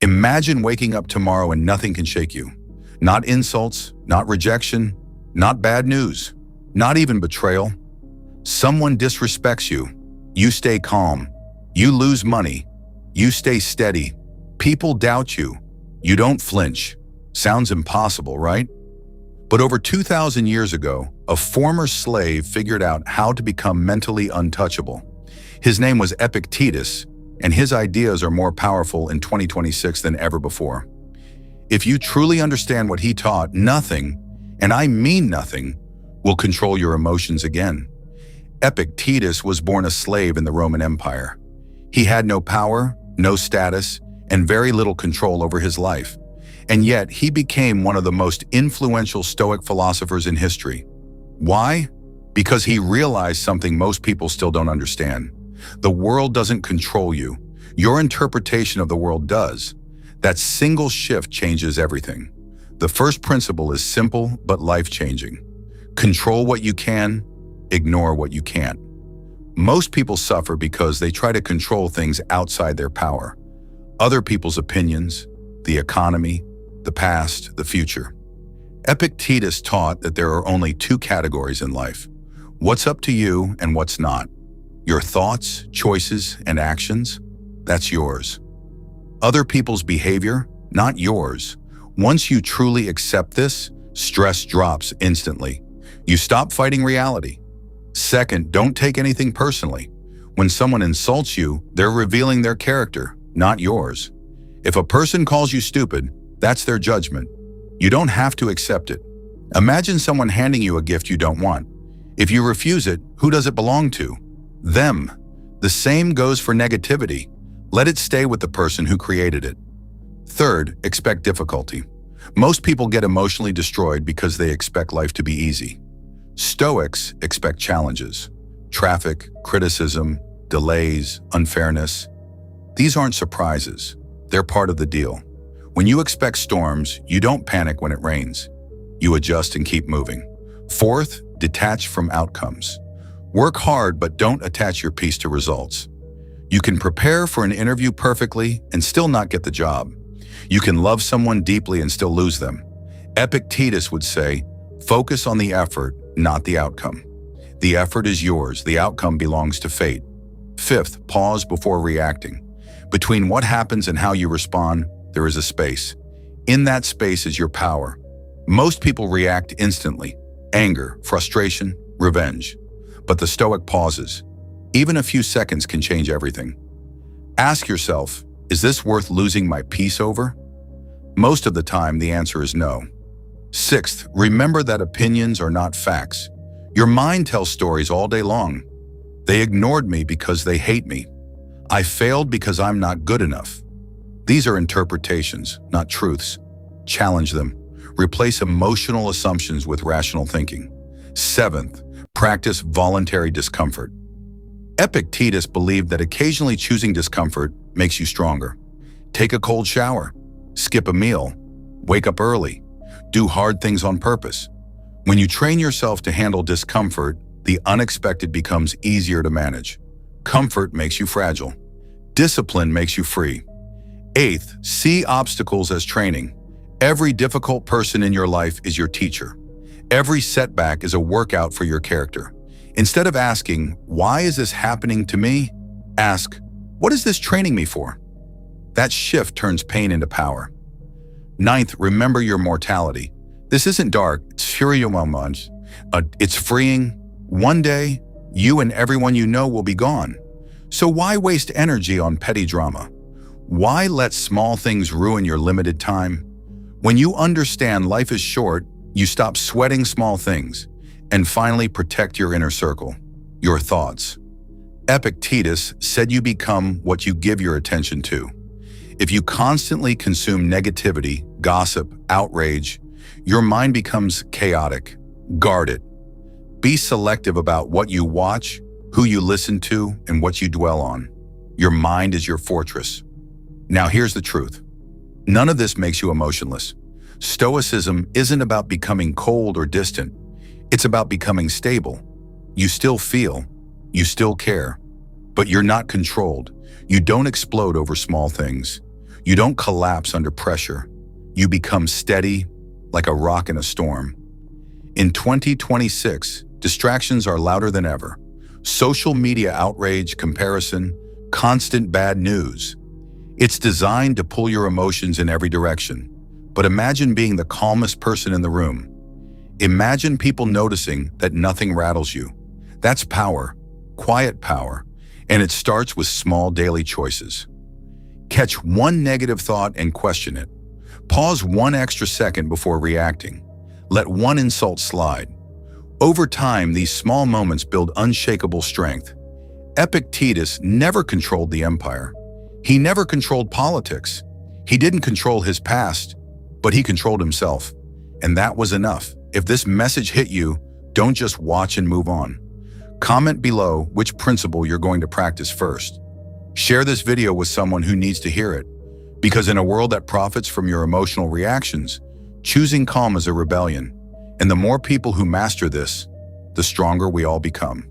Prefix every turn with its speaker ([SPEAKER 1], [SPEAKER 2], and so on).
[SPEAKER 1] Imagine waking up tomorrow and nothing can shake you. Not insults, not rejection, not bad news, not even betrayal. Someone disrespects you. You stay calm. You lose money. You stay steady. People doubt you. You don't flinch. Sounds impossible, right? But over 2,000 years ago, a former slave figured out how to become mentally untouchable. His name was Epictetus, and his ideas are more powerful in 2026 than ever before. If you truly understand what he taught, nothing, and I mean nothing, will control your emotions again. Epictetus was born a slave in the Roman Empire. He had no power, no status, and very little control over his life. And yet, he became one of the most influential Stoic philosophers in history. Why? Because he realized something most people still don't understand. The world doesn't control you. Your interpretation of the world does. That single shift changes everything. The first principle is simple but life-changing. Control what you can, ignore what you can't. Most people suffer because they try to control things outside their power. Other people's opinions, the economy, the past, the future. Epictetus taught that there are only two categories in life: what's up to you and what's not. Your thoughts, choices, and actions, that's yours. Other people's behavior, not yours. Once you truly accept this, stress drops instantly. You stop fighting reality. Second, don't take anything personally. When someone insults you, they're revealing their character, not yours. If a person calls you stupid, that's their judgment. You don't have to accept it. Imagine someone handing you a gift you don't want. If you refuse it, who does it belong to? Them. The same goes for negativity. Let it stay with the person who created it. Third, expect difficulty. Most people get emotionally destroyed because they expect life to be easy. Stoics expect challenges. Traffic, criticism, delays, unfairness. These aren't surprises. They're part of the deal. When you expect storms, you don't panic when it rains. You adjust and keep moving. Fourth, detach from outcomes. Work hard, but don't attach your peace to results. You can prepare for an interview perfectly and still not get the job. You can love someone deeply and still lose them. Epictetus would say, focus on the effort, not the outcome. The effort is yours, the outcome belongs to fate. Fifth, pause before reacting. Between what happens and how you respond, there is a space. In that space is your power. Most people react instantly: anger, frustration, revenge. But the Stoic pauses. Even a few seconds can change everything. Ask yourself, is this worth losing my peace over? Most of the time, the answer is no. Sixth, remember that opinions are not facts. Your mind tells stories all day long. They ignored me because they hate me. I failed because I'm not good enough. These are interpretations, not truths. Challenge them. Replace emotional assumptions with rational thinking. Seventh, practice voluntary discomfort. Epictetus believed that occasionally choosing discomfort makes you stronger. Take a cold shower, skip a meal, wake up early, do hard things on purpose. When you train yourself to handle discomfort, the unexpected becomes easier to manage. Comfort makes you fragile. Discipline makes you free. Eighth, see obstacles as training. Every difficult person in your life is your teacher. Every setback is a workout for your character. Instead of asking, why is this happening to me? Ask, what is this training me for? That shift turns pain into power. Ninth, remember your mortality. This isn't dark, it's furious. It's freeing. One day, you and everyone you know will be gone. So why waste energy on petty drama? Why let small things ruin your limited time? When you understand life is short, you stop sweating small things and finally protect your inner circle, your thoughts. Epictetus said you become what you give your attention to. If you constantly consume negativity, gossip, outrage, your mind becomes chaotic. Guard it. Be selective about what you watch, who you listen to, and what you dwell on. Your mind is your fortress. Now here's the truth. None of this makes you emotionless. Stoicism isn't about becoming cold or distant. It's about becoming stable. You still feel, you still care, but you're not controlled. You don't explode over small things. You don't collapse under pressure. You become steady, like a rock in a storm. In 2026, distractions are louder than ever. Social media outrage, comparison, constant bad news. It's designed to pull your emotions in every direction. But imagine being the calmest person in the room. Imagine people noticing that nothing rattles you. That's power, quiet power, and it starts with small daily choices. Catch one negative thought and question it. Pause one extra second before reacting. Let one insult slide. Over time, these small moments build unshakable strength. Epictetus never controlled the empire. He never controlled politics. He didn't control his past, but he controlled himself. And that was enough. If this message hit you, don't just watch and move on. Comment below which principle you're going to practice first. Share this video with someone who needs to hear it. Because in a world that profits from your emotional reactions, choosing calm is a rebellion. And the more people who master this, the stronger we all become.